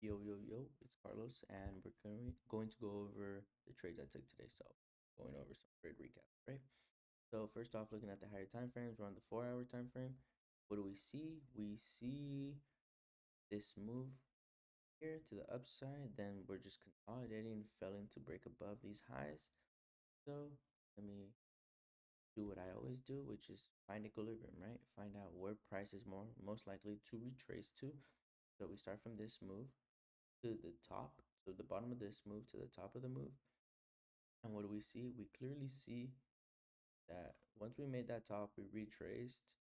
Yo, it's Carlos, and we're going to go over the trades I took today. So, going over some trade recap, right? So, first off, looking at the higher time frames, we're on the 4 hour time frame. What do we see? We see this move here to the upside, then we're just consolidating, failing to break above these highs. So, let me do what I always do, which is find equilibrium, right? Find out where price is most likely to retrace to. So, we start from this move to the top, so the bottom of this move to the top of the move. And what do we see? We clearly see that once we made that top, we retraced,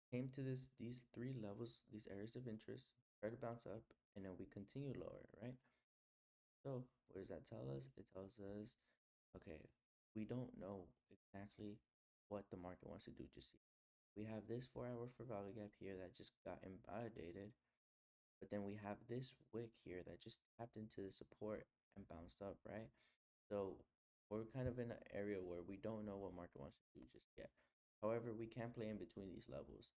came to these three levels, these areas of interest, try to bounce up, and then we continue lower, right? So what does that tell us? It tells us, okay, we don't know exactly what the market wants to do just yet. We have this 4 hour for value gap here that just got invalidated. But then we have this wick here that just tapped into the support and bounced up, right? So we're kind of in an area where we don't know what market wants to do just yet. However, we can play in between these levels.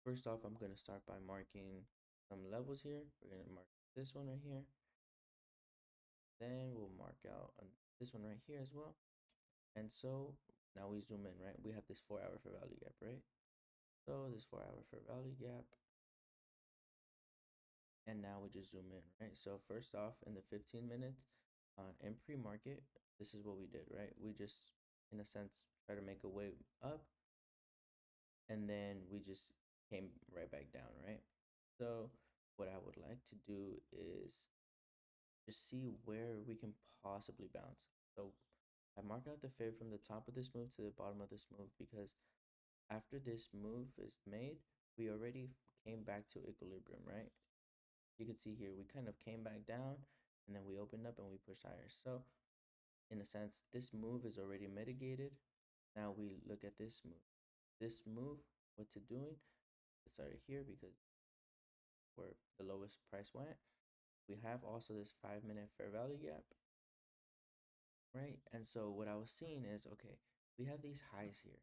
First off, I'm going to start by marking some levels here. We're going to mark this one right here. Then we'll mark out this one right here as well. And so now we zoom in, right? We have this 4 hour for value gap, right? So this 4 hour for value gap. And now we just zoom in, right? So first off, in the 15 minutes in pre-market, this is what we did, right? We just, in a sense, try to make a way up, and then we just came right back down, right? So what I would like to do is just see where we can possibly bounce. So I mark out the fib from the top of this move to the bottom of this move, because after this move is made, we already came back to equilibrium, right? You can see here, we kind of came back down, and then we opened up and we pushed higher. So in a sense, this move is already mitigated. Now we look at this move. This move, what to doing? It started here because where the lowest price went. We have also this 5 minute fair value gap, right? And so what I was seeing is, okay, we have these highs here,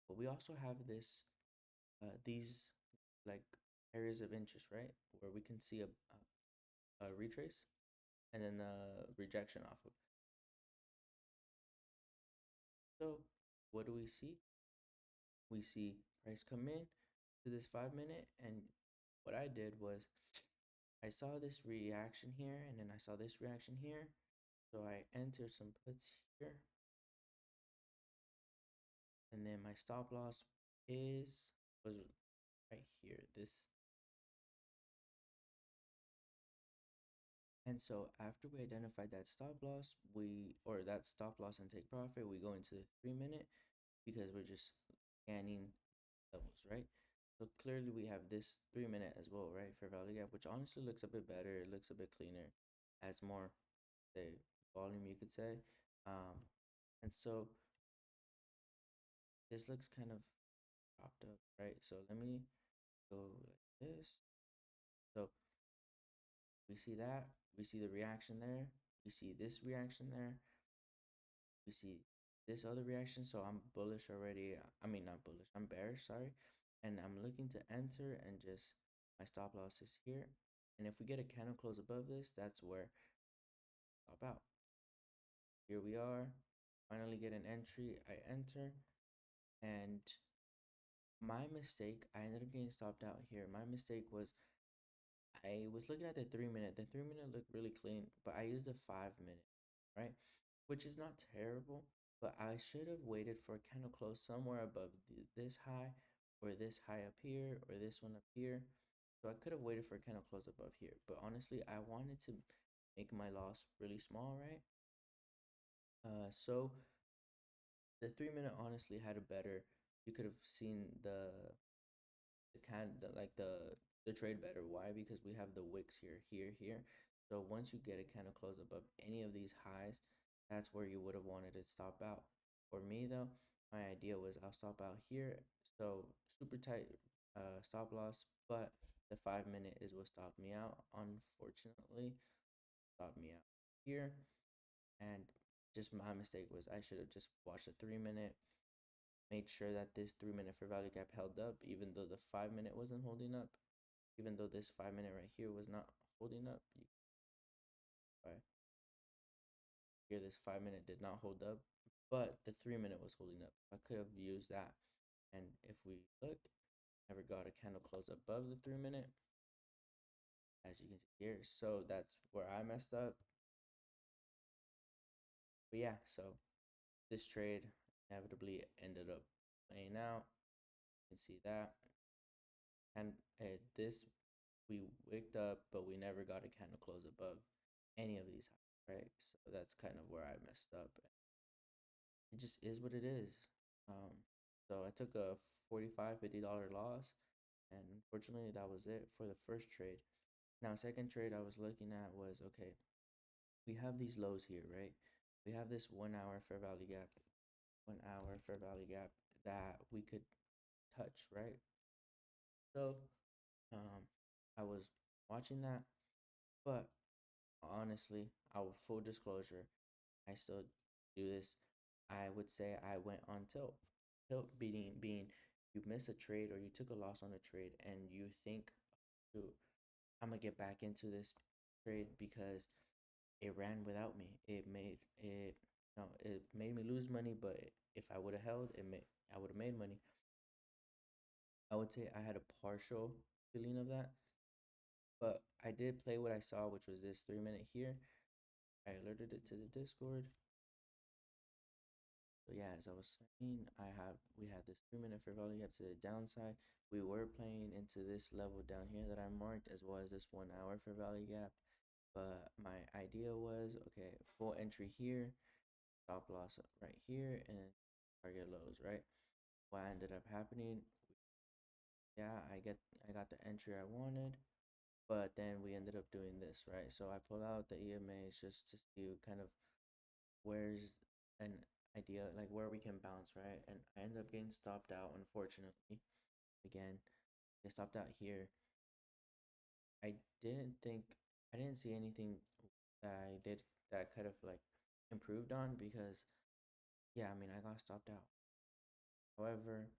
but we also have these like areas of interest, right? Where we can see a retrace and then a rejection off of. So what do we see? We see price come in to this 5 minute, and what I did was I saw this reaction here, and then I saw this reaction here. So I entered some puts here, and then my stop loss was right here. And so after we identified that stop loss, that stop loss and take profit, we go into the 3 minute, because we're just scanning levels, right? So clearly we have this 3 minute as well, right? For value gap, which honestly looks a bit better. It looks a bit cleaner, has more, say, volume, you could say. And so this looks kind of propped up, right? So let me go like this. So we see that, we see the reaction there, we see this reaction there, we see this other reaction. So I'm bullish already. I mean, not bullish, I'm bearish, sorry. And I'm looking to enter, and just my stop loss is here. And if we get a candle close above this, that's where stop out. Here we are, finally get an entry. I enter, and my mistake, I ended up getting stopped out here. My mistake was I was looking at the 3 minute. The 3 minute looked really clean, but I used a 5 minute, right? Which is not terrible, but I should have waited for a candle close somewhere above this high, or this high up here, or this one up here. So I could have waited for a candle close above here. But honestly, I wanted to make my loss really small, right? So the 3 minute honestly had a better. You could have seen the trade better. Why? Because we have the wicks here. So once you get a candle close above any of these highs, that's where you would have wanted to stop out. For me though, my idea was I'll stop out here. So super tight stop loss, but the 5 minute is what stopped me out. Unfortunately, stopped me out here, and just my mistake was I should have just watched the 3 minute, made sure that this 3 minute for value gap held up, even though the 5 minute wasn't holding up. even though this 5 minute right here was not holding up, right here this 5 minute did not hold up, but the 3 minute was holding up. I could have used that, and if we look, never got a candle close above the 3 minute, as you can see here. So that's where I messed up. But yeah, so this trade inevitably ended up playing out. You can see that, and this we wicked up, but we never got a candle close above any of these highs, right? So that's kind of where I messed up. It just is what it is. So I took a $45-50 loss, and unfortunately that was it for the first trade. Now, second trade I was looking at was, okay, we have these lows here, right? We have this 1 hour fair value gap, 1 hour fair value gap that we could touch, right? So I was watching that, but honestly, I will full disclosure, I still do this. I would say I went on tilt. Tilt being you miss a trade or you took a loss on a trade and you think, shoot, I'm gonna get back into this trade because it ran without me. It made me lose money, but if I would have held, I would have made money. I would say I had a partial feeling of that, but I did play what I saw, which was this 3 minute here. I alerted it to the Discord. So yeah, as I was saying, we had this 3 minute fair value gap to the downside. We were playing into this level down here that I marked, as well as this 1 hour fair value gap. But my idea was, okay, full entry here, stop loss right here, and target lows, right? What ended up happening, yeah, I got the entry I wanted, but then we ended up doing this, right? So I pulled out the EMAs just to see kind of where's an idea, like where we can bounce, right? And I ended up getting stopped out, unfortunately. Again, I stopped out here. I didn't think, I didn't see anything that I did that I could have like improved on because, yeah, I mean, I got stopped out. However,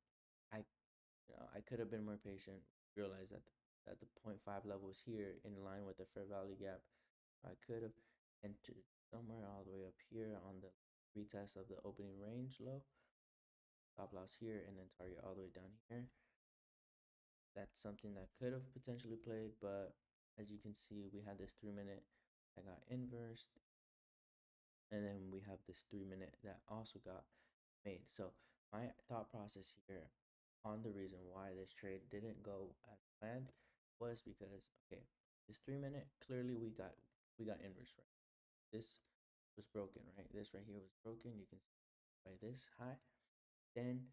I, I could have been more patient, realized that the point 0.5 level was here in line with the fair value gap. I could have entered somewhere all the way up here on the retest of the opening range low, stop loss here, and then target all the way down here. That's something that could have potentially played, but as you can see, we had this 3 minute that got inversed, and then we have this 3 minute that also got made. So my thought process here on the reason why this trade didn't go as planned was because, okay, this 3 minute clearly we got inverse, right? This was broken, right? This right here was broken. You can see by this high. Then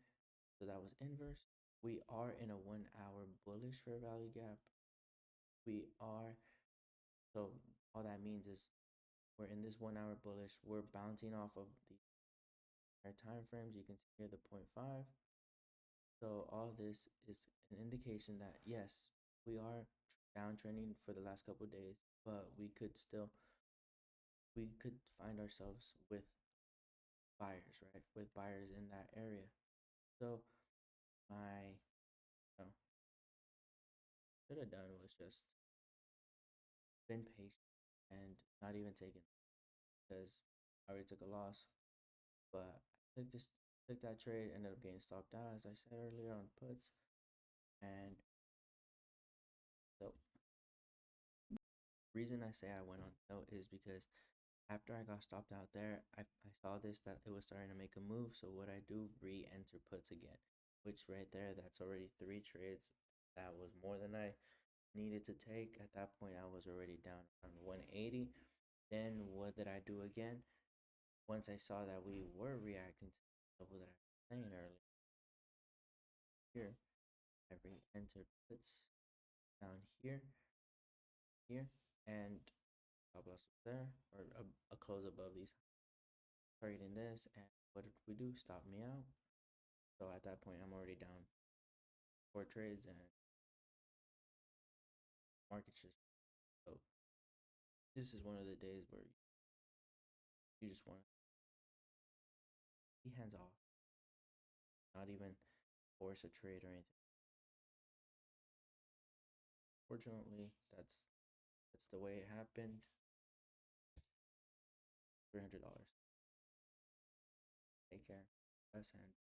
so that was inverse. We are in a 1 hour bullish fair value gap. We are, so all that means is we're in this 1 hour bullish. We're bouncing off of the time frames. You can see here the 0.5. So all this is an indication that yes, we are downtrending for the last couple of days, but we could find ourselves with buyers, right? With buyers in that area. So my you know, should have done was just been patient and not even taken because I already took a loss. But I took that trade, ended up getting stopped out as I said earlier on puts. And so reason I say I went on tilt is because after I got stopped out there, I saw this that it was starting to make a move. So what I do, re-enter puts again, which right there, that's already 3 trades. That was more than I needed to take. At that point, I was already down around 180. Then what did I do again? Once I saw that we were reacting to the level that I was saying earlier here, I re-entered puts down here, here, and stop loss was there, or a close above these, targeting this, and what did we do? Stop me out. So at that point, I'm already down 4 trades, and market just, so this is one of the days where you just want to be hands off, not even force a trade or anything. unfortunately, that's the way it happened. $300. Take care. Best hand.